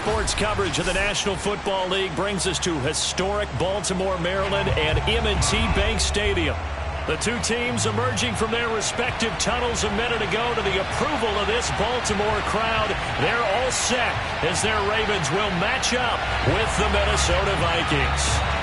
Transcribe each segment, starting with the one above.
sports coverage of the National Football League brings us to historic Baltimore, Maryland, and M&T Bank Stadium. The two teams emerging from their respective tunnels a minute ago to the approval of this Baltimore crowd. They're all set as their Ravens will match up with the Minnesota Vikings.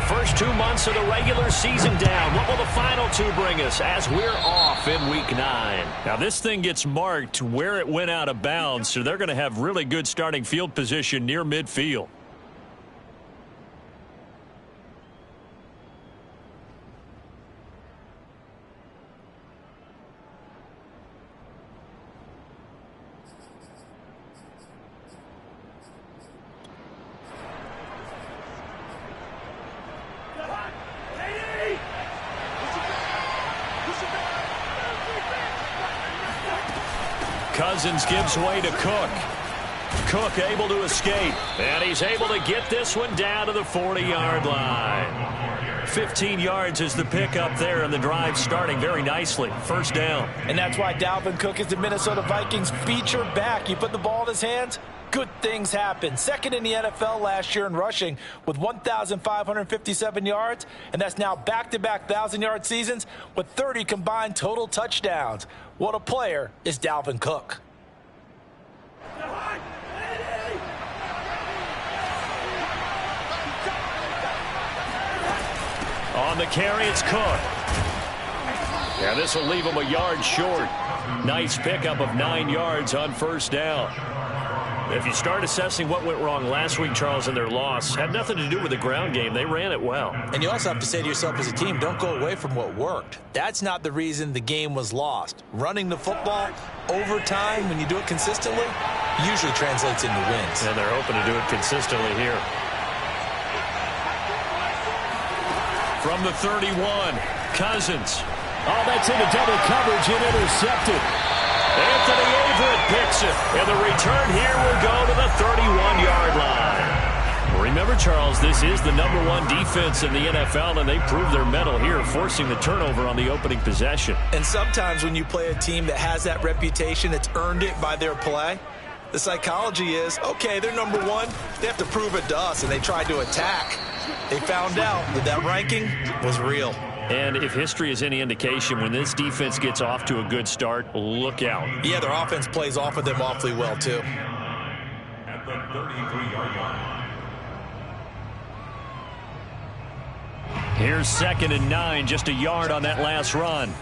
First 2 months of the regular season down. What will the final two bring us as we're off in Week 9? Now, this thing gets marked where it went out of bounds, so they're going to have really good starting field position near midfield. Cousins gives way to Cook. Cook able to escape, and he's able to get this one down to the 40-yard line. 15 yards is the pickup there, and the drive starting very nicely. First down. And that's why Dalvin Cook is the Minnesota Vikings feature back. You put the ball in his hands, good things happen. Second in the NFL last year in rushing with 1,557 yards, and that's now back-to-back 1,000-yard seasons with 30 combined total touchdowns. What a player is Dalvin Cook. On the carry, it's Cook. Yeah, this will leave him a yard short. Nice pickup of 9 yards on first down. If you start assessing what went wrong last week, Charles, in their loss, had nothing to do with the ground game. They ran it well. And you also have to say to yourself as a team, don't go away from what worked. That's not the reason the game was lost. Running the football over time, when you do it consistently, usually translates into wins. And they're hoping to do it consistently here. From the 31, Cousins. Oh, that's into double coverage and intercepted. Anthony Averett picks it, and the return here will go to the 31-yard line. Remember, Charles, this is the #1 defense in the NFL, and they proved their mettle here, forcing the turnover on the opening possession. And sometimes when you play a team that has that reputation, it's earned it by their play. The psychology is, okay, they're #1. They have to prove it to us, and they tried to attack. They found out that ranking was real. And if history is any indication, when this defense gets off to a good start, look out. Yeah, their offense plays off of them awfully well, too. At the 33-yard line. Here's 2nd and 9, just a yard on that last run.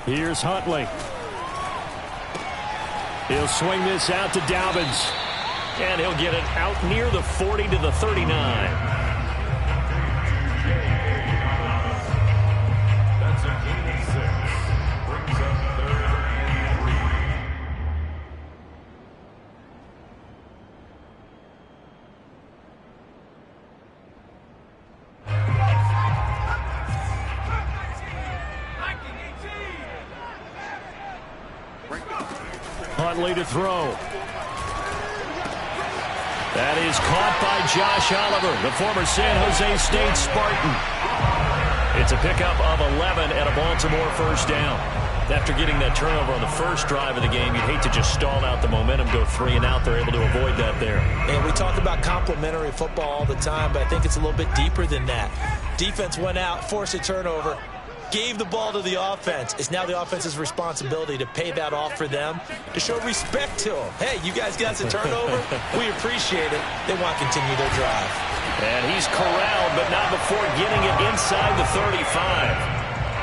Here's Huntley. He'll swing this out to Dobbins. And he'll get it out near the 40 to the 39. That's an 86. Brings up 3rd and 3. Huntley to throw. That is caught by Josh Oliver, the former San Jose State Spartan. It's a pickup of 11 and a Baltimore first down. After getting that turnover on the first drive of the game, you'd hate to just stall out the momentum, go 3 and out. They're able to avoid that there. And we talk about complementary football all the time, but I think it's a little bit deeper than that. Defense went out, forced a turnover, gave the ball to the offense. It's now the offense's responsibility to pay that off for them, to show respect to them. Hey, you guys got a turnover? We appreciate it. They want to continue their drive. And he's corralled, but not before getting it inside the 35.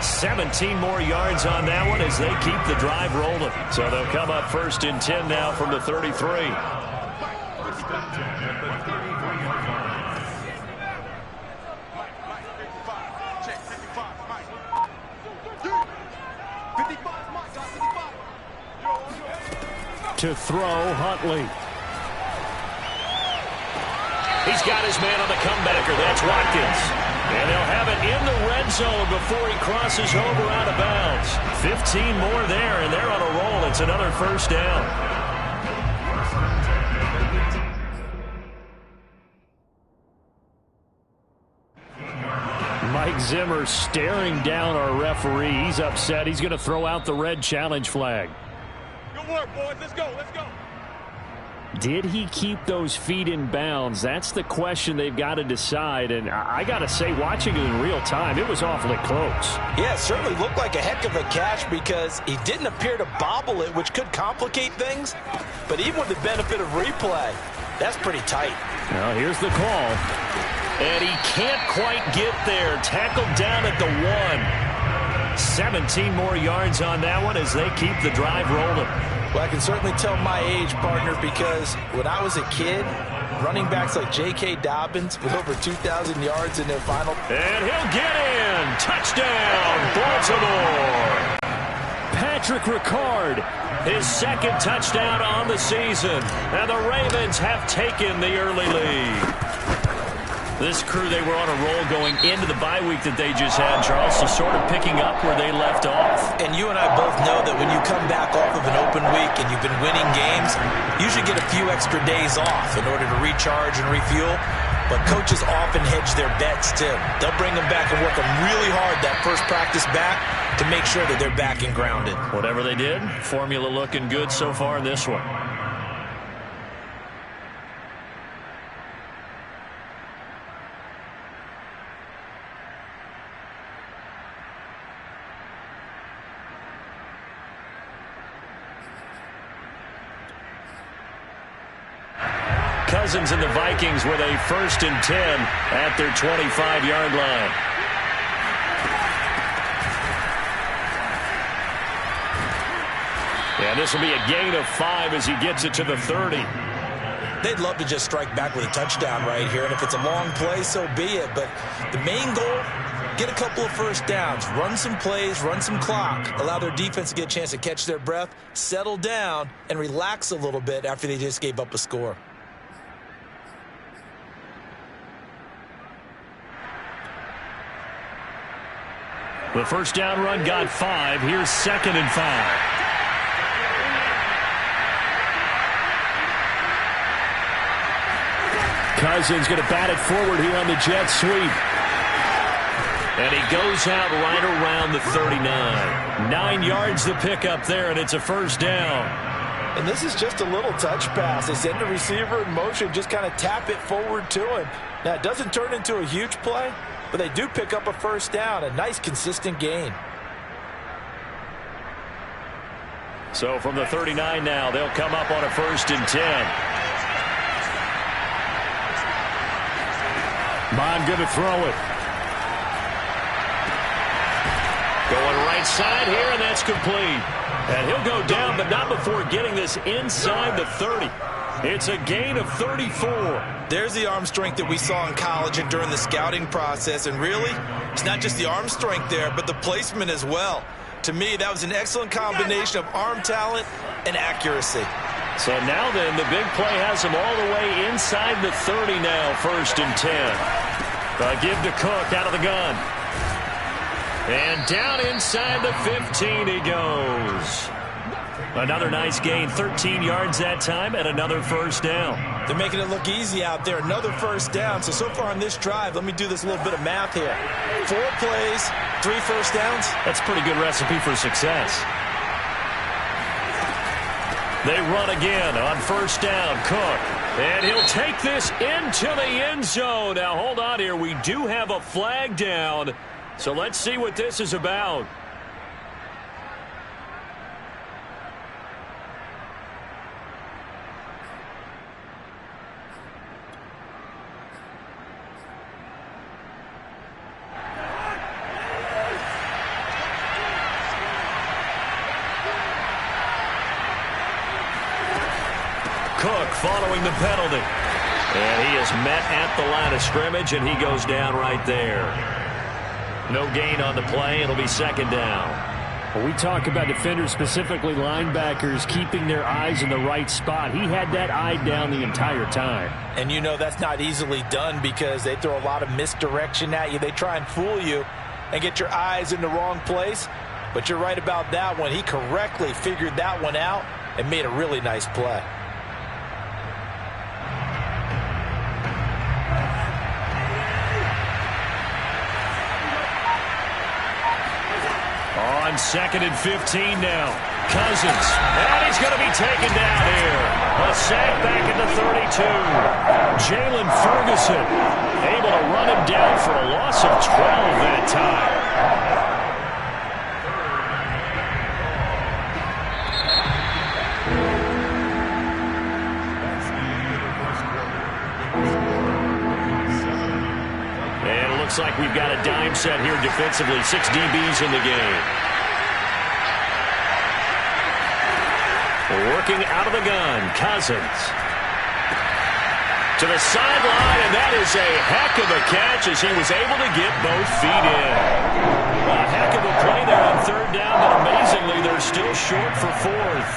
17 more yards on that one as they keep the drive rolling. So they'll come up 1st and 10 now from the 33. To throw, Huntley. He's got his man on the comebacker. That's Watkins. And they'll have it in the red zone before he crosses over out of bounds. 15 more there, and they're on a roll. It's another 1st down. Mike Zimmer staring down our referee. He's upset. He's going to throw out the red challenge flag. Good work, boys. Let's go. Let's go. Did he keep those feet in bounds? That's the question they've got to decide. And I got to say, watching it in real time, it was awfully close. Yeah, it certainly looked like a heck of a catch because he didn't appear to bobble it, which could complicate things. But even with the benefit of replay, that's pretty tight. Now, here's the call. And he can't quite get there. Tackled down at the 1. 17 more yards on that one as they keep the drive rolling. Well, I can certainly tell my age, partner, because when I was a kid, running backs like J.K. Dobbins with over 2,000 yards in their final. And he'll get in. Touchdown, Baltimore. Patrick Ricard. His 2nd touchdown on the season. And the Ravens have taken the early lead. This crew, they were on a roll going into the bye week that they just had, Charles, so sort of picking up where they left off. And you and I both know that when you come back off of an open week and you've been winning games, you should get a few extra days off in order to recharge and refuel. But coaches often hedge their bets, too. They'll bring them back and work them really hard that first practice back to make sure that they're back and grounded. Whatever they did, formula looking good so far in this one. Cousins and the Vikings with a 1st and 10 at their 25-yard line. And this will be a gain of 5 as he gets it to the 30. They'd love to just strike back with a touchdown right here, and if it's a long play, so be it. But the main goal, get a couple of 1st downs, run some plays, run some clock, allow their defense to get a chance to catch their breath, settle down, and relax a little bit after they just gave up a score. The 1st down run got 5. Here's 2nd and 5. Cousins going to bat it forward here on the jet sweep. And he goes out right around the 39. 9 yards to pick up there, and it's a 1st down. And this is just a little touch pass. They send the receiver in motion, just kind of tap it forward to him. Now, it doesn't turn into a huge play, but they do pick up a 1st down, a nice, consistent gain. So from the 39 now, they'll come up on a 1st and 10. Bond going to throw it. Going right side here, and that's complete. And he'll go down, but not before getting this inside the 30. It's a gain of 34. There's the arm strength that we saw in college and during the scouting process. And really, it's not just the arm strength there, but the placement as well. To me, that was an excellent combination of arm talent and accuracy. So now then, the big play has him all the way inside the 30 now, 1st and 10. Give to Cook out of the gun. And down inside the 15 he goes. Another nice gain, 13 yards that time, and another 1st down. They're making it look easy out there. Another 1st down. So far on this drive, let me do this little bit of math here. 4 plays, 3 1st downs. That's a pretty good recipe for success. They run again on 1st down. Cook. And he'll take this into the end zone. Now, hold on here. We do have a flag down. So let's see what this is about. Cook following the penalty. And he is met at the line of scrimmage, and he goes down right there. No gain on the play. It'll be second down. When we talk about defenders, specifically linebackers, keeping their eyes in the right spot, he had that eye down the entire time. And you know that's not easily done because they throw a lot of misdirection at you. They try and fool you and get your eyes in the wrong place. But you're right about that one. He correctly figured that one out and made a really nice play. On 2nd and 15 now. Cousins. And he's going to be taken down here. A sack back at the 32. Jalen Ferguson able to run him down for a loss of 12 that time. And it looks like we've got a dime set here defensively. 6 DBs in the game. Working out of the gun, Cousins. To the sideline, and that is a heck of a catch as he was able to get both feet in. A heck of a play there on 3rd down, but amazingly, they're still short for 4th.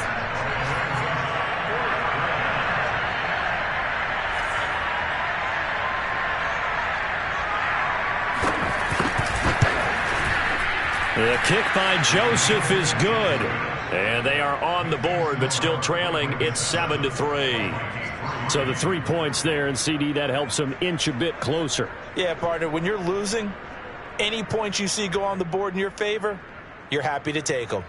The kick by Joseph is good. And they are on the board, but still trailing. It's 7-3. So the 3 points there, and CD, that helps them inch a bit closer. Yeah, partner, when you're losing, any points you see go on the board in your favor, you're happy to take them.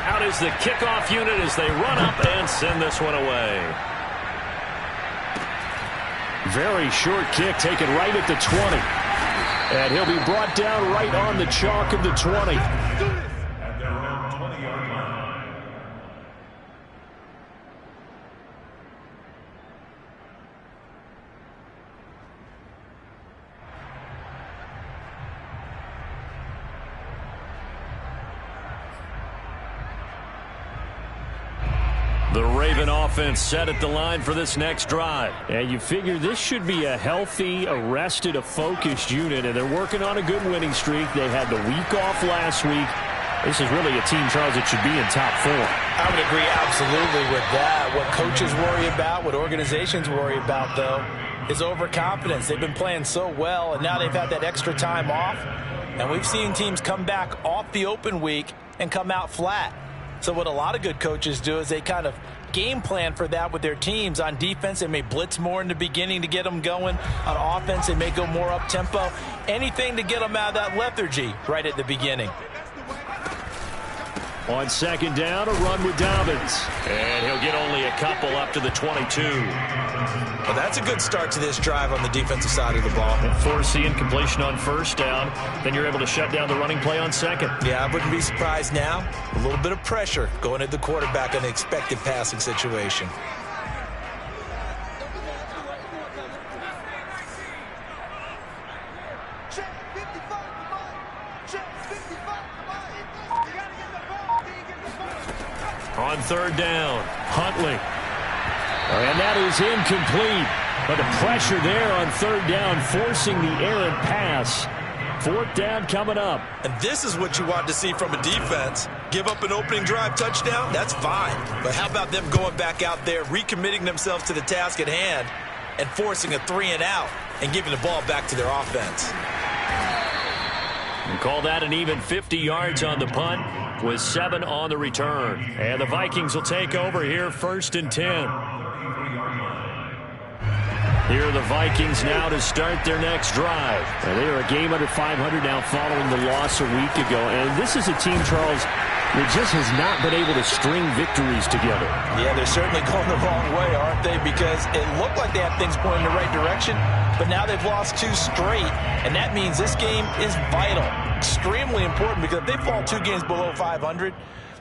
Out is the kickoff unit as they run up and send this one away. Very short kick taken right at the 20. And he'll be brought down right on the chalk of the 20. At their own 20-yard line. The Raven offense set at the line for this next drive. And you figure this should be a healthy, arrested, a focused unit, and they're working on a good winning streak. They had the week off last week. This is really a team, Charles, that should be in top 4. I would agree absolutely with that. What coaches worry about, what organizations worry about, though, is overconfidence. They've been playing so well, and now they've had that extra time off. And we've seen teams come back off the open week and come out flat. So what a lot of good coaches do is they kind of game plan for that with their teams. On defense, they may blitz more in the beginning to get them going. On offense, they may go more up-tempo. Anything to get them out of that lethargy right at the beginning. On 2nd down, a run with Dobbins. And he'll get only a couple up to the 22. Well, that's a good start to this drive on the defensive side of the ball. Force the incompletion on 1st down. Then you're able to shut down the running play on 2nd. Yeah, I wouldn't be surprised now. A little bit of pressure going at the quarterback in an expected passing situation. On 3rd down, Huntley. And that is incomplete. But the pressure there on 3rd down, forcing the errant pass. 4th down coming up. And this is what you want to see from a defense. Give up an opening drive touchdown, that's fine. But how about them going back out there, recommitting themselves to the task at hand, and forcing a 3-and-out and giving the ball back to their offense. And call that an even 50 yards on the punt with 7 on the return. And the Vikings will take over here 1st and 10. Here are the Vikings now to start their next drive. And they are a game under 500 now following the loss a week ago. And this is a team, Charles, that just has not been able to string victories together. Yeah, they're certainly going the wrong way, aren't they? Because it looked like they had things pointing in the right direction, but now they've lost 2 straight. And that means this game is vital, extremely important, because if they fall 2 games below 500,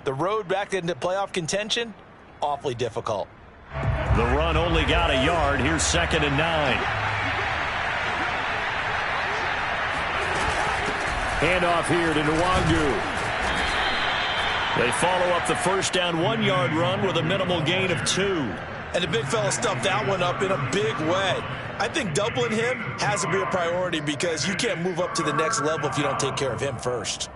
the road back into playoff contention, awfully difficult. The run only got a yard. Here's 2nd and 9. Handoff here to Nwangu. They follow up the first down 1-yard run with a minimal gain of 2. And the big fella stuffed that one up in a big way. I think doubling him has to be a priority because you can't move up to the next level if you don't take care of him first.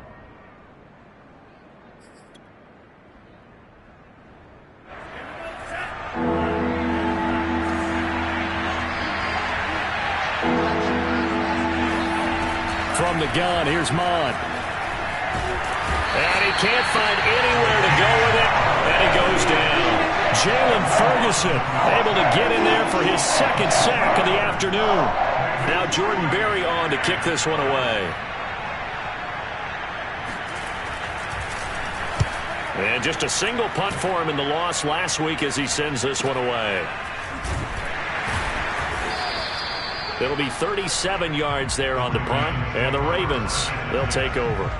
From the gun, here's Mon. And he can't find anywhere to go with it, and he goes down. Jalen Ferguson able to get in there for his second sack of the afternoon. Now Jordan Berry on to kick this one away. And just a single punt for him in the loss last week as he sends this one away. It'll be 37 yards there on the punt, and the Ravens, they'll take over.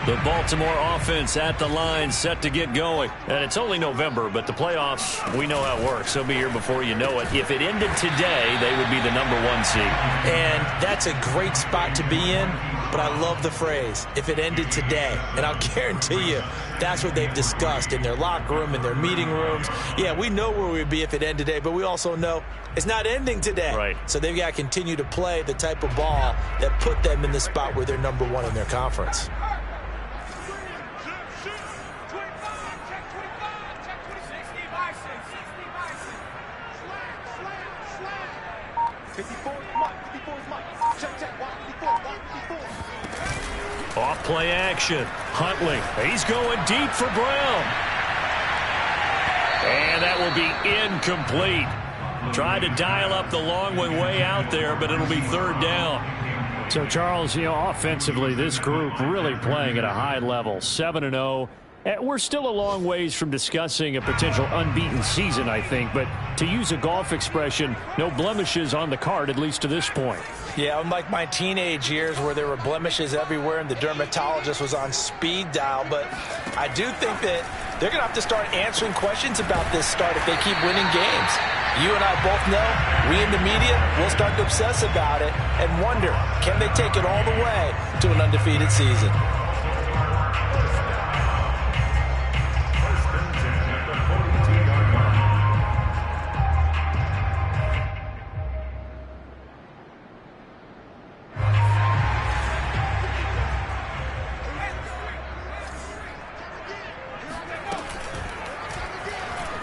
The Baltimore offense at the line, set to get going. And it's only November, but the playoffs, we know how it works. They'll be here before you know it. If it ended today, they would be the #1 seed. And that's a great spot to be in, but I love the phrase, if it ended today. And I'll guarantee you, that's what they've discussed in their locker room, in their meeting rooms. Yeah, we know where we'd be if it ended today, but we also know it's not ending today. Right. So they've got to continue to play the type of ball that put them in the spot where they're #1 in their conference. Off play action. Huntley. He's going deep for Brown. And that will be incomplete. Tried to dial up the long way out there, but it'll be third down. So, Charles, offensively, this group really playing at a high level. 7-0. We're still a long ways from discussing a potential unbeaten season, I think. But to use a golf expression, no blemishes on the card, at least to this point. Yeah, unlike my teenage years where there were blemishes everywhere and the dermatologist was on speed dial. But I do think that they're going to have to start answering questions about this start if they keep winning games. You and I both know, we in the media, we'll start to obsess about it and wonder, can they take it all the way to an undefeated season?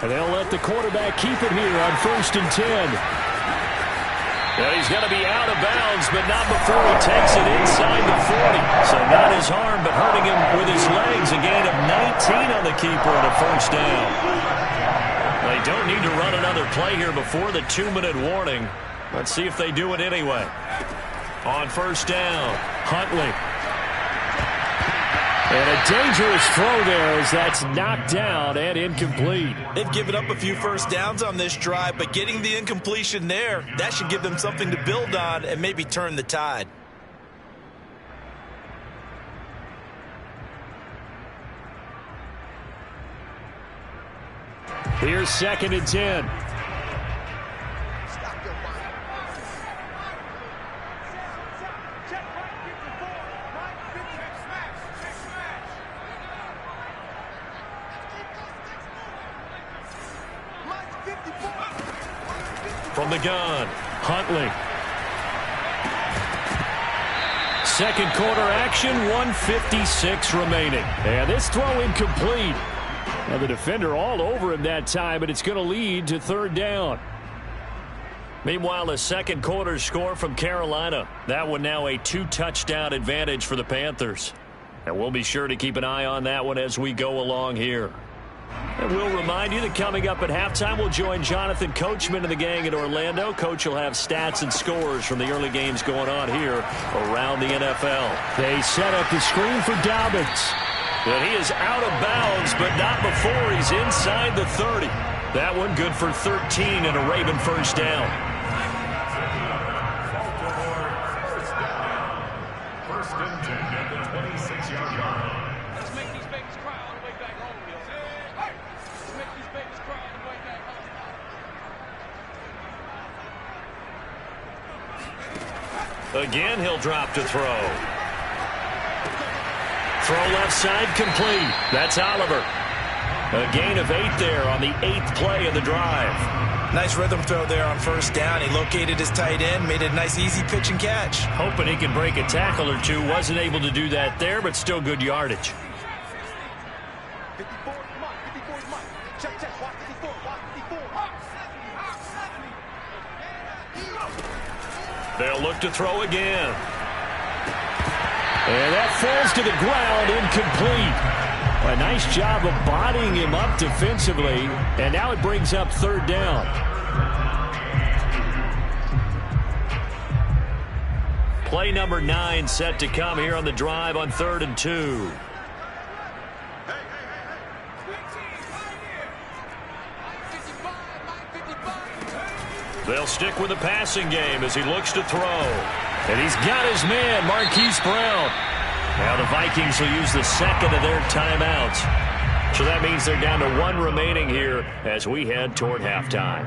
And they'll let the quarterback keep it here on 1st and 10. Well, he's going to be out of bounds, but not before he takes it inside the 40. So not his arm, but hurting him with his legs. A gain of 19 on the keeper and a first down. They don't need to run another play here before the 2-minute warning. Let's see if they do it anyway. On first down, Huntley. And a dangerous throw there as that's knocked down and incomplete. They've given up a few first downs on this drive, but getting the incompletion there, that should give them something to build on and maybe turn the tide. Here's 2nd and 10. From the gun, Huntley. Second quarter action, 1:56 remaining. And this throw incomplete. And the defender all over him that time, but it's going to lead to third down. Meanwhile, the second quarter score from Carolina. That one now a 2-touchdown advantage for the Panthers. And we'll be sure to keep an eye on that one as we go along here. And we'll remind you that coming up at halftime, we'll join Jonathan Coachman and the gang in Orlando. Coach will have stats and scores from the early games going on here around the NFL. They set up the screen for Dobbins. And he is out of bounds, but not before he's inside the 30. That one good for 13 and a Raven first down. First and 10 at the 26-yard line. Let's make these babies cry on the way back home, yo. Let's make these babies cry on the way back home. Again, he'll drop to throw. Throw left side complete. That's Oliver. A gain of 8 there on the 8th play of the drive. Nice rhythm throw there on first down. He located his tight end, made it a nice easy pitch and catch. Hoping he could break a tackle or two. Wasn't able to do that there, but still good yardage. 54, come on, 54 is mine. Check, watch 54, watch 54. They'll look to throw again. And that falls to the ground, incomplete. A nice job of bodying him up defensively, and now it brings up 3rd down. Play number 9 set to come here on the drive on 3rd and 2. They'll stick with the passing game as he looks to throw. And he's got his man, Marquise Brown. Now the Vikings will use the second of their timeouts. So that means they're down to 1 remaining here as we head toward halftime.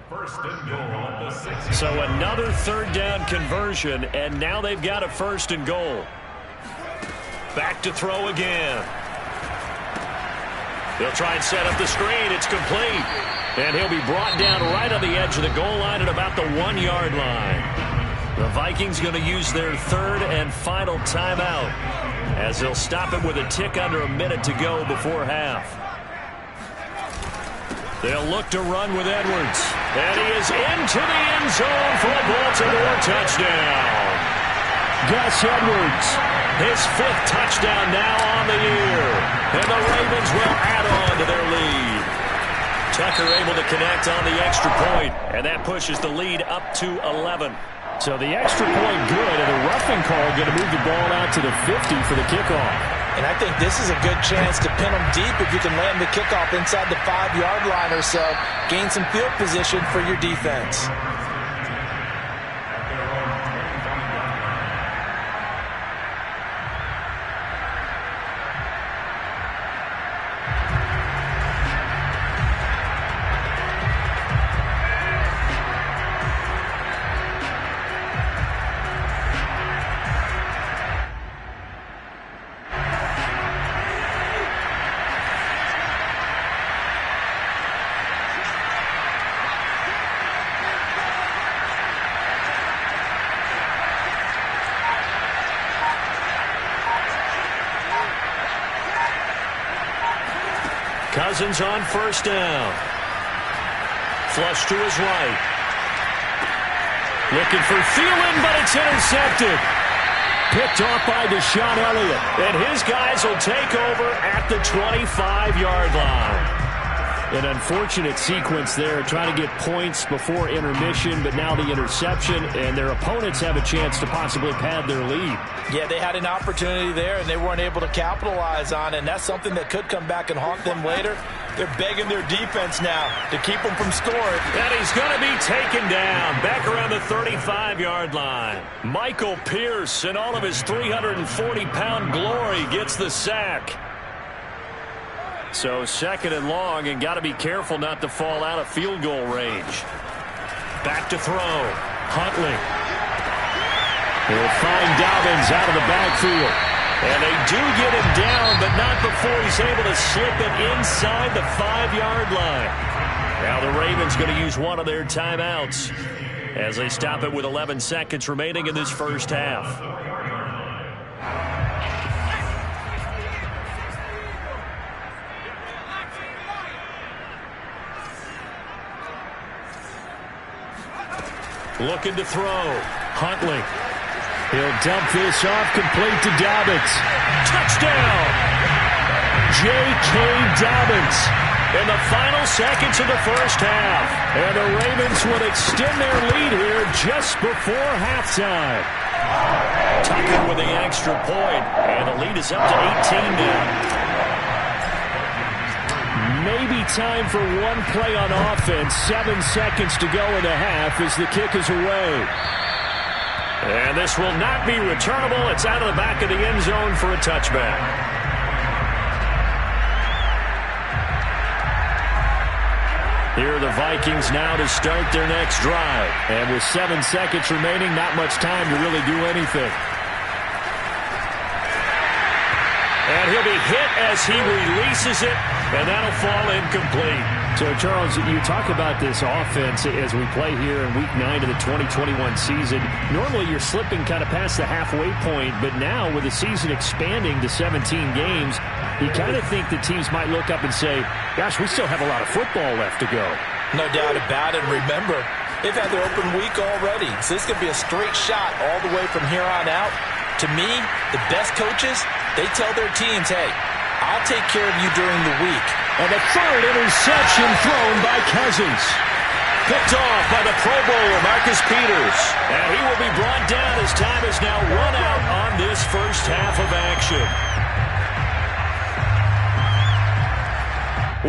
First and goal on the 6. So another 3rd down conversion, and now they've got a 1st and goal. Back to throw again. They'll try and set up the screen. It's complete. And he'll be brought down right on the edge of the goal line at about the 1-yard line. The Vikings going to use their 3rd and final timeout as they'll stop it with a tick under a minute to go before half. They'll look to run with Edwards. And he is into the end zone for a Baltimore touchdown. Gus Edwards, his 5th touchdown now on the year. And the Ravens will add on to their lead. Tucker able to connect on the extra point, and that pushes the lead up to 11. So the extra point good, and the roughing call going to move the ball out to the 50 for the kickoff. And I think this is a good chance to pin them deep if you can land the kickoff inside the 5-yard line or so. Gain some field position for your defense. Cousins on 1st down. Flush to his right. Looking for Thielen, but it's intercepted. Picked off by Deshaun Elliott. And his guys will take over at the 25-yard line. An unfortunate sequence there, trying to get points before intermission, but now the interception, and their opponents have a chance to possibly pad their lead. Yeah, they had an opportunity there, and they weren't able to capitalize on it, and that's something that could come back and haunt them later. They're begging their defense now to keep them from scoring. And he's going to be taken down back around the 35-yard line. Michael Pierce, in all of his 340-pound glory, gets the sack. So 2nd and long, and got to be careful not to fall out of field goal range. Back to throw. Huntley. He'll find Dobbins out of the backfield. And they do get him down, but not before he's able to slip it inside the 5-yard line. Now the Ravens going to use one of their timeouts as they stop it with 11 seconds remaining in this first half. Looking to throw. Huntley. He'll dump this off, complete to Dobbins. Touchdown! J.K. Dobbins in the final seconds of the first half. And the Ravens will extend their lead here just before halftime. Tucker with the extra point, and the lead is up to 18 now. Maybe time for one play on offense. 7 seconds to go in the half as the kick is away. And this will not be returnable. It's out of the back of the end zone for a touchback. Here are the Vikings now to start their next drive. And with 7 seconds remaining, not much time to really do anything. And he'll be hit as he releases it, and that'll fall incomplete. So, Charles, you talk about this offense as we play here in Week 9 of the 2021 season. Normally, you're slipping kind of past the halfway point, but now with the season expanding to 17 games, you kind of think the teams might look up and say, gosh, we still have a lot of football left to go. No doubt about it. Remember, they've had their open week already, so this could be a straight shot all the way from here on out. To me, the best coaches, they tell their teams, hey, I'll take care of you during the week. And the third interception thrown by Cousins. Picked off by the Pro Bowler, Marcus Peters. And he will be brought down as time is now run out on this first half of action.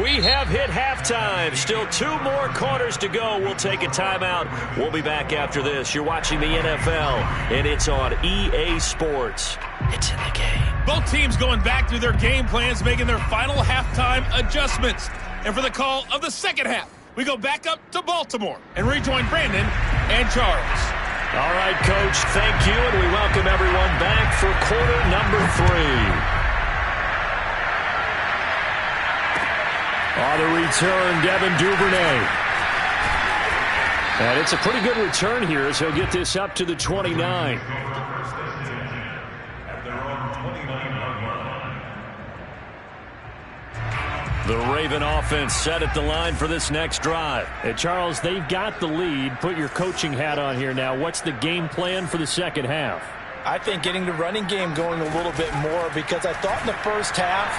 We have hit halftime. Still 2 more quarters to go. We'll take a timeout. We'll be back after this. You're watching the NFL, and it's on EA Sports. It's in the game. Both teams going back through their game plans, making their final halftime adjustments. And for the call of the second half, we go back up to Baltimore and rejoin Brandon and Charles. All right, Coach, thank you, and we welcome everyone back for quarter number 3. On the return, Devin Duvernay. And it's a pretty good return here as he'll get this up to the 29. The Raven offense set at the line for this next drive. And Charles, they've got the lead. Put your coaching hat on here now. What's the game plan for the second half? I think getting the running game going a little bit more, because I thought in the first half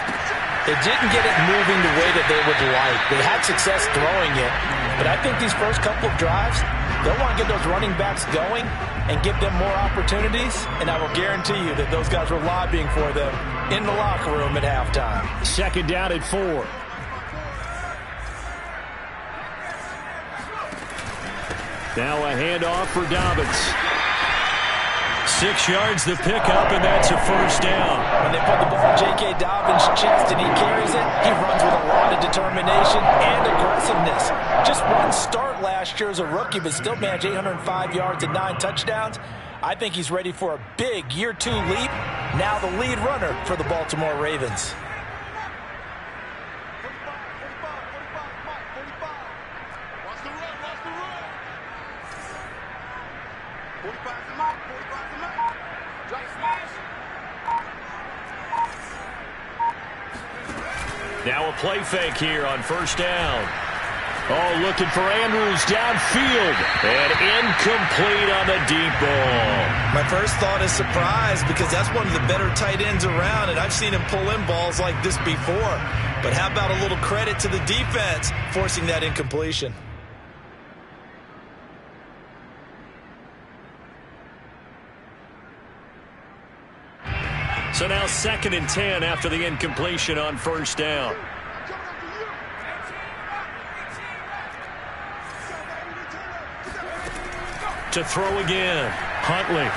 they didn't get it moving the way that they would like. They had success throwing it, but I think these first couple of drives, they'll want to get those running backs going and give them more opportunities, and I will guarantee you that those guys were lobbying for them in the locker room at halftime. Second down at 4. Now a handoff for Dobbins. 6 yards the pickup, and that's a first down. When they put the ball in J.K. Dobbins' chest and he carries it, he runs with a lot of determination and aggressiveness. Just one start last year as a rookie, but still managed 805 yards and 9 touchdowns. I think he's ready for a big year 2 leap. Now the lead runner for the Baltimore Ravens. Now a play fake here on first down. Oh, looking for Andrews downfield. And incomplete on the deep ball. My first thought is surprise, because that's one of the better tight ends around, and I've seen him pull in balls like this before. But how about a little credit to the defense forcing that incompletion? So now 2nd and 10 after the incompletion on first down. To throw again, Huntley.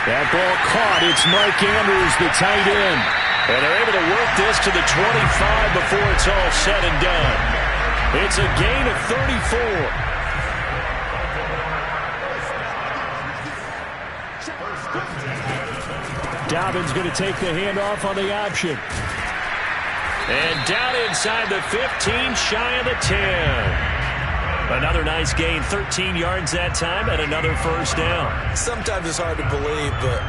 That ball caught. It's Mike Andrews, the tight end. And they're able to work this to the 25 before it's all said and done. It's a gain of 34. Dobbins going to take the handoff on the option. And down inside the 15, shy of the 10. Another nice gain, 13 yards that time, and another first down. Sometimes it's hard to believe, but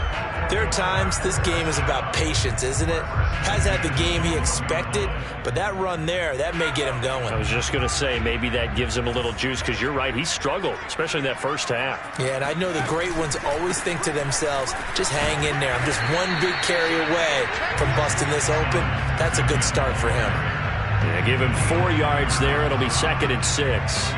there are times this game is about patience, isn't it? Hasn't had the game he expected, but that run there, that may get him going. I was just going to say, maybe that gives him a little juice, because you're right, he struggled, especially in that first half. Yeah, and I know the great ones always think to themselves, just hang in there. I'm just one big carry away from busting this open. That's a good start for him. Yeah, give him 4 yards there. It'll be 2nd and 6.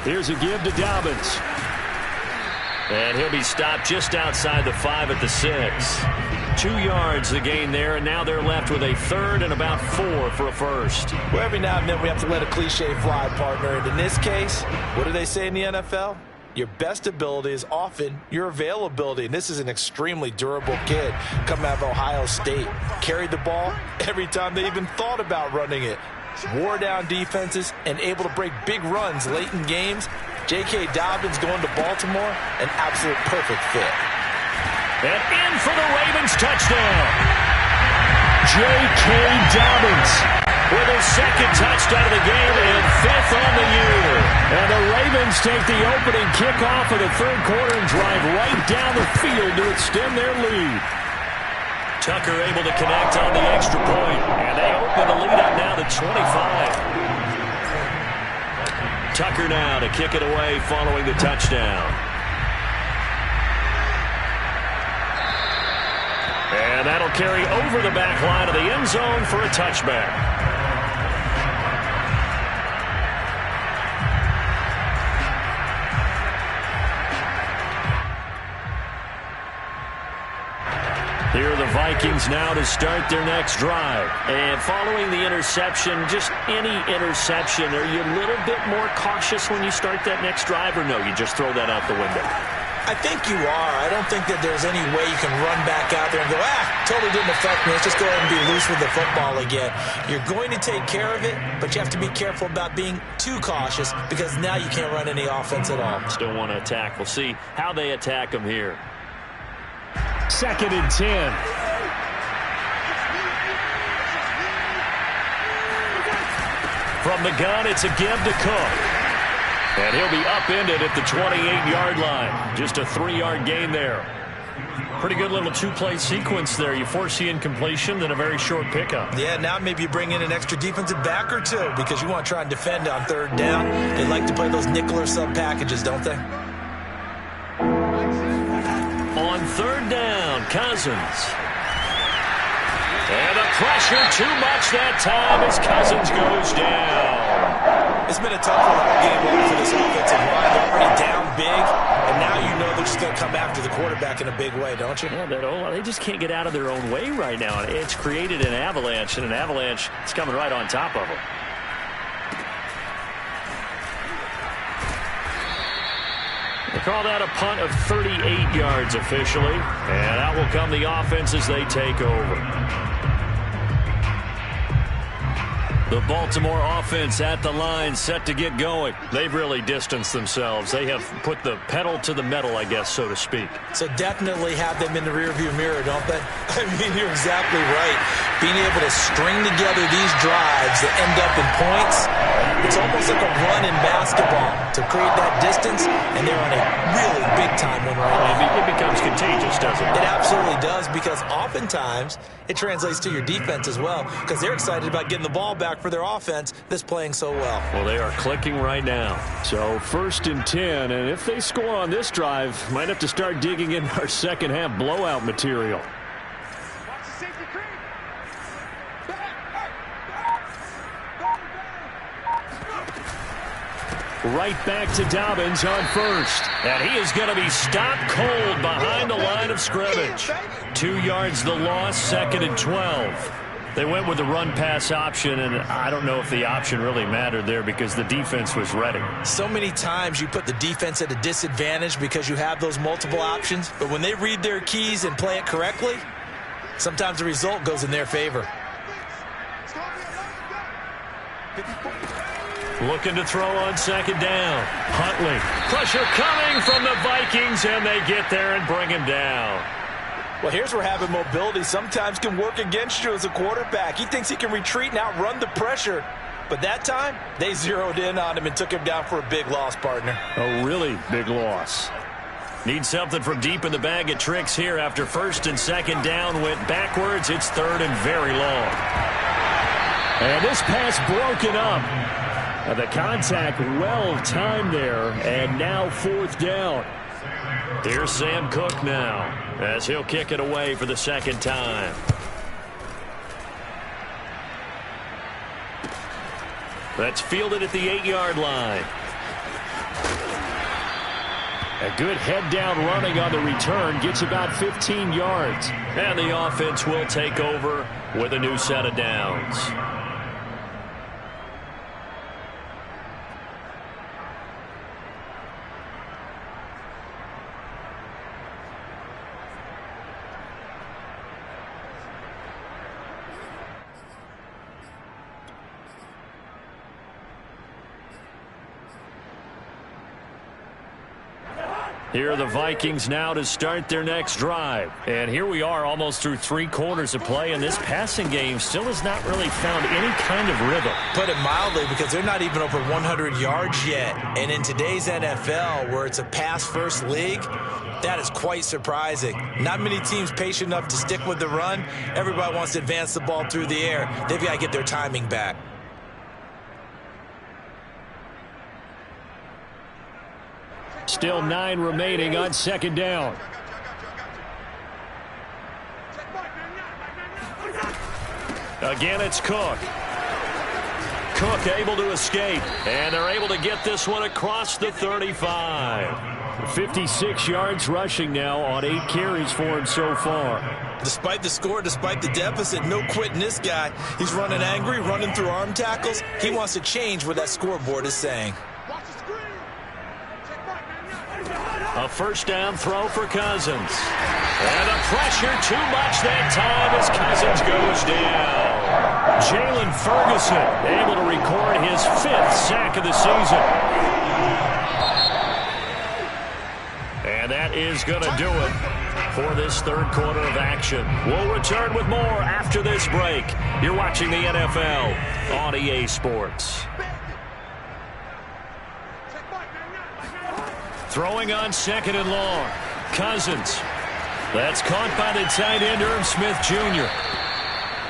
Here's a give to Dobbins. And he'll be stopped just outside the 5 at the 6. 2 yards the gain there, and now they're left with a 3rd and about 4 for a first. Well, every now and then we have to let a cliche fly, partner. And in this case, what do they say in the NFL? your best ability is often your availability. And this is an extremely durable kid coming out of Ohio State. Carried the ball every time they even thought about running it. Wore down defenses and able to break big runs late in games. J.K. Dobbins going to Baltimore, an absolute perfect fit. And in for the Ravens touchdown. J.K. Dobbins with his second touchdown of the game and 5th on the year. And the Ravens take the opening kickoff of the third quarter and drive right down the field to extend their lead. Tucker able to connect on the extra point, and they open the lead up now to 25. Tucker now to kick it away following the touchdown. And that'll carry over the back line of the end zone for a touchback. Here are the Vikings now to start their next drive. And following the interception, just any interception, are you a little bit more cautious when you start that next drive, or no, you just throw that out the window? I think you are. I don't think that there's any way you can run back out there and go, totally didn't affect me. Let's just go ahead and be loose with the football again. You're going to take care of it, but you have to be careful about being too cautious because now you can't run any offense at all. Still want to attack. We'll see how they attack them here. 2nd and 10. From the gun, it's a give to Cook. And he'll be upended at the 28-yard line. Just a 3-yard gain there. Pretty good little two-play sequence there. You force the incompletion, then a very short pickup. Yeah, now maybe you bring in an extra defensive back or two because you want to try and defend on 3rd down. They like to play those nickel or sub packages, don't they? On 3rd down, Cousins. And the pressure too much that time as Cousins goes down. It's been a tough game for this offensive line. They're already down big, and now you know they're just going to come after the quarterback in a big way, don't you? Yeah, they just can't get out of their own way right now. It's created an avalanche, and an avalanche is coming right on top of them. They call that a punt of 38 yards officially, and out will come the offense as they take over. The Baltimore offense at the line, set to get going. They've really distanced themselves. They have put the pedal to the metal, I guess, so to speak. So definitely have them in the rearview mirror, don't they? I mean, you're exactly right. Being able to string together these drives that end up in points, it's almost like a run in basketball to create that distance, and they're on a really big-time one right now. It becomes contagious, doesn't it? It absolutely does, because oftentimes it translates to your defense as well, because they're excited about getting the ball back for their offense that's playing so well. Well, they are clicking right now. So 1st and 10, and if they score on this drive, might have to start digging in our second half blowout material. Right back to Dobbins on 1st. And he is going to be stopped cold behind the line of scrimmage. 2 yards the loss, 2nd and 12. They went with the run-pass option, and I don't know if the option really mattered there because the defense was ready. So many times you put the defense at a disadvantage because you have those multiple options, but when they read their keys and play it correctly, sometimes the result goes in their favor. Looking to throw on 2nd down. Huntley. Pressure coming from the Vikings, and they get there and bring him down. Well, here's where having mobility sometimes can work against you as a quarterback. He thinks he can retreat and outrun the pressure. But that time, they zeroed in on him and took him down for a big loss, partner. A really big loss. Need something from deep in the bag of tricks here after 1st and 2nd down went backwards. It's 3rd and very long. And this pass broken up. The contact well timed there, and now 4th down. Here's Sam Cook now as he'll kick it away for the 2nd time. That's fielded at the 8-yard line. A good head down running on the return, gets about 15 yards. And the offense will take over with a new set of downs. Here are the Vikings now to start their next drive. And here we are almost through 3 quarters of play, and this passing game still has not really found any kind of rhythm. Put it mildly, because they're not even over 100 yards yet. And in today's NFL, where it's a pass-first league, that is quite surprising. Not many teams patient enough to stick with the run. Everybody wants to advance the ball through the air. They've got to get their timing back. Still 9 remaining on second down. Again, it's Cook. Cook able to escape, and they're able to get this one across the 35. 56 yards rushing now on 8 carries for him so far. Despite the score, despite the deficit, no quitting this guy. He's running angry, running through arm tackles. He wants to change what that scoreboard is saying. A first down throw for Cousins. And the pressure too much that time as Cousins goes down. Jalen Ferguson able to record his 5th sack of the season. And that is going to do it for this 3rd quarter of action. We'll return with more after this break. You're watching the NFL on EA Sports. Throwing on 2nd and long. Cousins. That's caught by the tight end, Irv Smith Jr.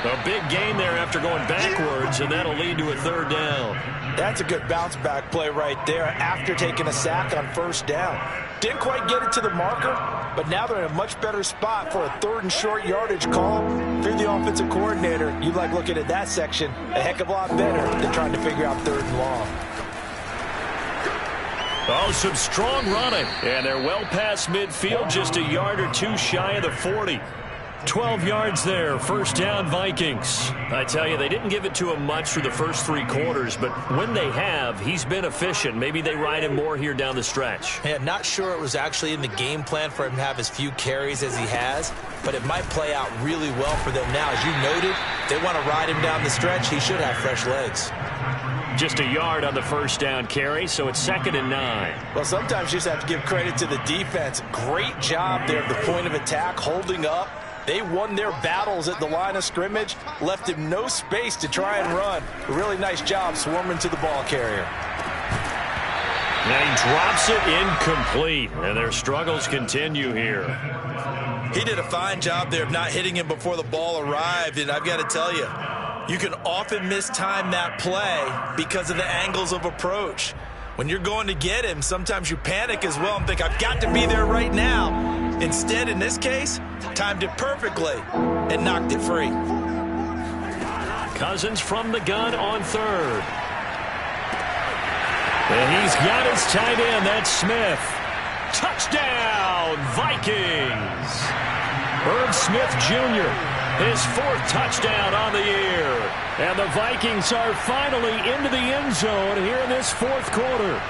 A big gain there after going backwards, and that'll lead to a 3rd down. That's a good bounce-back play right there after taking a sack on 1st down. Didn't quite get it to the marker, but now they're in a much better spot for a 3rd and short yardage call. If you're the offensive coordinator, you like looking at that section a heck of a lot better than trying to figure out 3rd and long. Oh, some strong running. And they're well past midfield, just a yard or 2 shy of the 40. 12 yards there, 1st down Vikings. I tell you, they didn't give it to him much through the first 3 quarters, but when they have, he's been efficient. Maybe they ride him more here down the stretch. Yeah, not sure it was actually in the game plan for him to have as few carries as he has, but it might play out really well for them now. As you noted, they want to ride him down the stretch. He should have fresh legs. Just a yard on the 1st down carry, so it's 2nd and 9. Well, sometimes you just have to give credit to the defense. Great job there at the point of attack, holding up. They won their battles at the line of scrimmage, left him no space to try and run. A really nice job swarming to the ball carrier. And he drops it incomplete, and their struggles continue here. He did a fine job there of not hitting him before the ball arrived, and I've got to tell you, you can often mistime that play because of the angles of approach. When you're going to get him, sometimes you panic as well and think, I've got to be there right now. Instead, in this case, timed it perfectly and knocked it free. Cousins from the gun on 3rd. And he's got his tight end, that's Smith. Touchdown, Vikings! Irv Smith Jr., his 4th touchdown on the year. And the Vikings are finally into the end zone here in this 4th quarter.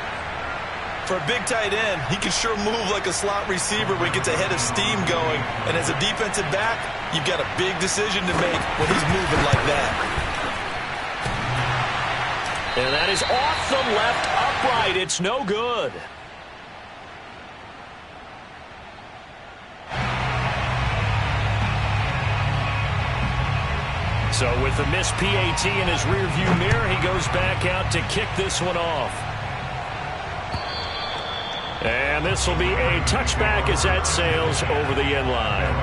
For a big tight end, he can sure move like a slot receiver when he gets a head of steam going. And as a defensive back, you've got a big decision to make when he's moving like that. And that is off the left upright. It's no good. So with the missed PAT in his rearview mirror, he goes back out to kick this one off. And this will be a touchback as that sails over the end line.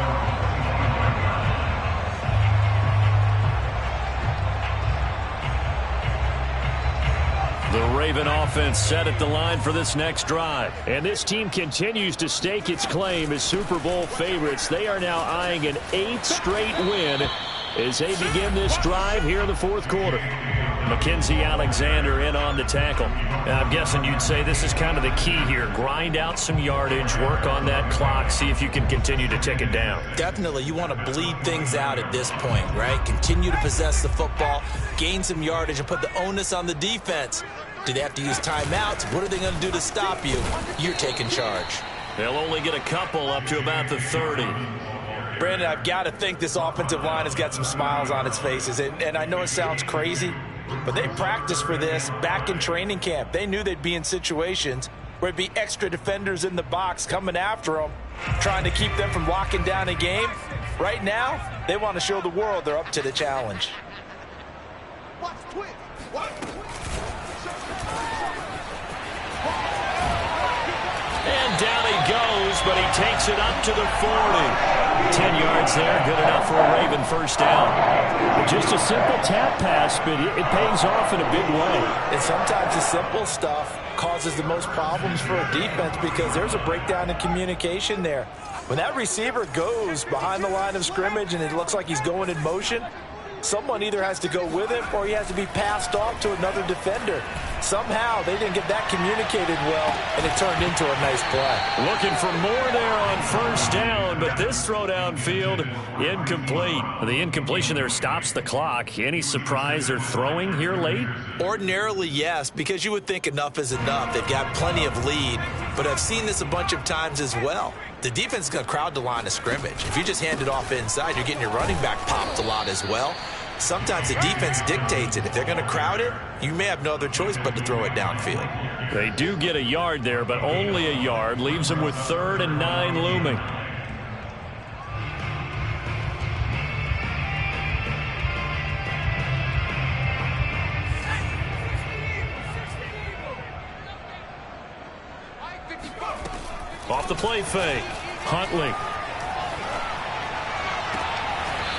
The Raven offense set at the line for this next drive. And this team continues to stake its claim as Super Bowl favorites. They are now eyeing an 8th straight win as they begin this drive here in the 4th quarter. Mackenzie Alexander in on the tackle. Now, I'm guessing you'd say this is kind of the key here. Grind out some yardage, work on that clock, see if you can continue to tick it down. Definitely, you want to bleed things out at this point, right? Continue to possess the football, gain some yardage, and put the onus on the defense. Do they have to use timeouts? What are they going to do to stop you? You're taking charge. They'll only get a couple up to about the 30. Brandon, I've got to think this offensive line has got some smiles on its faces. And I know it sounds crazy, but they practiced for this back in training camp. They knew they'd be in situations where it'd be extra defenders in the box coming after them, trying to keep them from locking down a game. Right now, they want to show the world they're up to the challenge. Watch twist. Watch twist. And down he goes, but he takes it up to the 40. 10 yards there, good enough for a Raven first down. Just a simple tap pass, but it pays off in a big way. And sometimes the simple stuff causes the most problems for a defense because there's a breakdown in communication there. When that receiver goes behind the line of scrimmage and it looks like he's going in motion, someone either has to go with him or he has to be passed off to another defender. Somehow they didn't get that communicated well, and it turned into a nice play. Looking for more there on first down, but this throw downfield, incomplete. The incompletion there stops the clock. Any surprise they're throwing here late? Ordinarily, yes, because you would think enough is enough. They've got plenty of lead, but I've seen this a bunch of times as well. The defense is going to crowd the line of scrimmage. If you just hand it off inside, you're getting your running back popped a lot as well. Sometimes the defense dictates it. If they're going to crowd it, you may have no other choice but to throw it downfield. They do get a yard there, but only a yard. Leaves them with 3rd and 9 looming. Off the play fake. Huntley.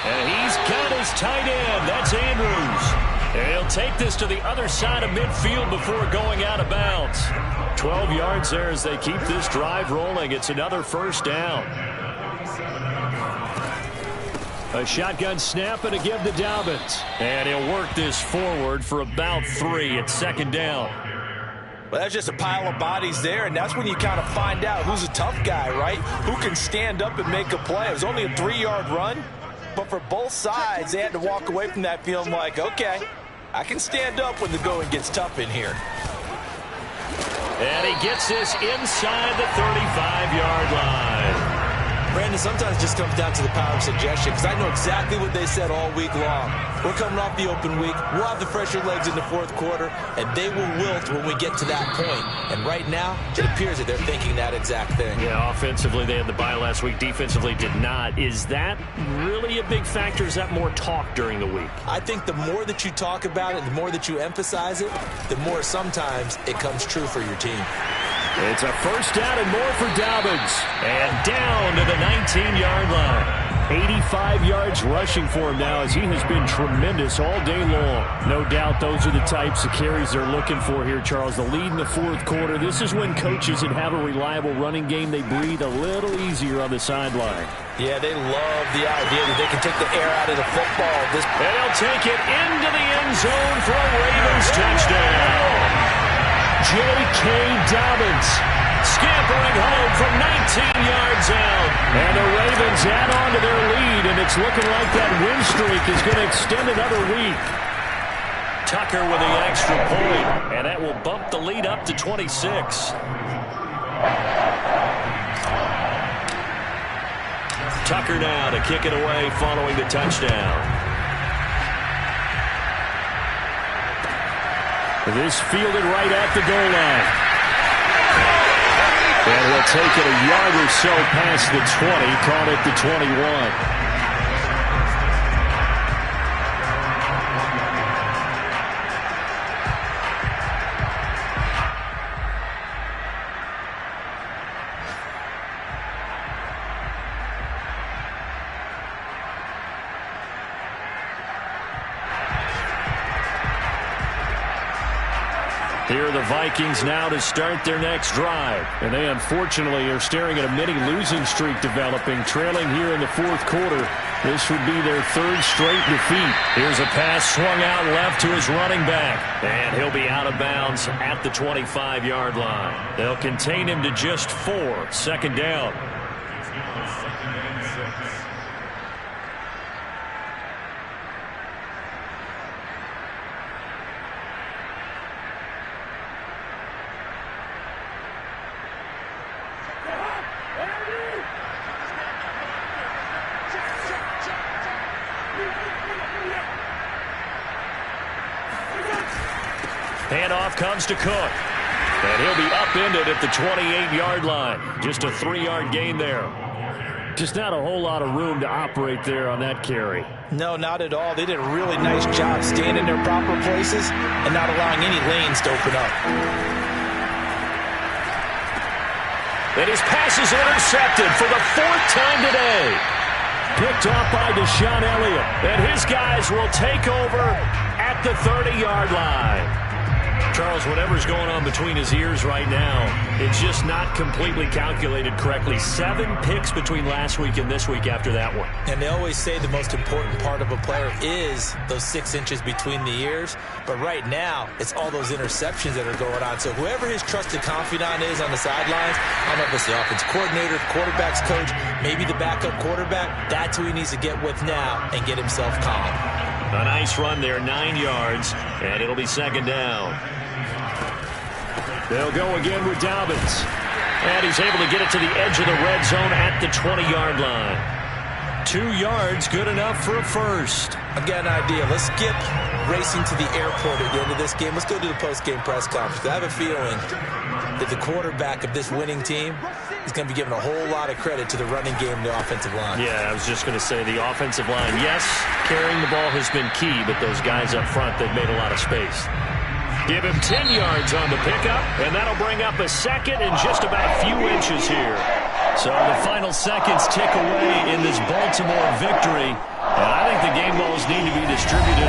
And he's got his tight end. That's Andrews. And he'll take this to the other side of midfield before going out of bounds. 12 yards there as they keep this drive rolling. It's another first down. A shotgun snap and a give to Dobbins. And he'll work this forward for about 3 at 2nd down. Well, that's just a pile of bodies there, and that's when you kind of find out who's a tough guy, right? Who can stand up and make a play. It was only a 3-yard run. But for both sides, they had to walk away from that feeling like, okay, I can stand up when the going gets tough in here. And he gets this inside the 35-yard line. Brandon, sometimes it just comes down to the power of suggestion, because I know exactly what they said all week long. We're coming off the open week. We'll have the fresher legs in the 4th quarter, and they will wilt when we get to that point. And right now, it appears that they're thinking that exact thing. Yeah, offensively, they had the bye last week. Defensively, did not. Is that really a big factor? Is that more talk during the week? I think the more that you talk about it, the more that you emphasize it, the more sometimes it comes true for your team. It's a first down and more for Dobbins. And down to the 19-yard line. 85 yards rushing for him now as he has been tremendous all day long. No doubt those are the types of carries they're looking for here, Charles. The lead in the 4th quarter. This is when coaches that have a reliable running game, they breathe a little easier on the sideline. Yeah, they love the idea that they can take the air out of the football. And they'll take it into the end zone for a Ravens touchdown. J.K. Dobbins scampering home from 19 yards out. And the Ravens add on to their lead, and it's looking like that win streak is going to extend another week. Tucker with the extra point, and that will bump the lead up to 26. Tucker now to kick it away following the touchdown. This fielded right at the goal line. And he'll take it a yard or so past the 20, caught at the 21. Here are the Vikings now to start their next drive. And they unfortunately are staring at a mini losing streak developing, trailing here in the 4th quarter. This would be their 3rd straight defeat. Here's a pass swung out left to his running back. And he'll be out of bounds at the 25-yard line. They'll contain him to just 4. 2nd down. Handoff comes to Cook. And he'll be upended at the 28-yard line. Just a 3-yard gain there. Just not a whole lot of room to operate there on that carry. No, not at all. They did a really nice job staying in their proper places and not allowing any lanes to open up. And his pass is intercepted for the 4th time today. Picked off by Deshaun Elliott. And his guys will take over at the 30-yard line. Charles, whatever's going on between his ears right now, it's just not completely calculated correctly. 7 picks between last week and this week after that one. And they always say the most important part of a player is those 6 inches between the ears. But right now, it's all those interceptions that are going on. So whoever his trusted confidant is on the sidelines, I don't know if it's the offense coordinator, quarterback's coach, maybe the backup quarterback, that's who he needs to get with now and get himself calm. A nice run there, 9 yards, and it'll be 2nd down. They'll go again with Dobbins. And he's able to get it to the edge of the red zone at the 20-yard line. 2 yards, good enough for a first. I've got an idea. Let's skip racing to the airport at the end of this game. Let's go to the post-game press conference. I have a feeling that the quarterback of this winning team is going to be given a whole lot of credit to the running game and the offensive line. Yeah, I was just going to say the offensive line. Yes, carrying the ball has been key, but those guys up front, they've made a lot of space. Give him 10 yards on the pickup, and that'll bring up a second and just about a few inches here. So the final seconds tick away in this Baltimore victory, and I think the game balls need to be distributed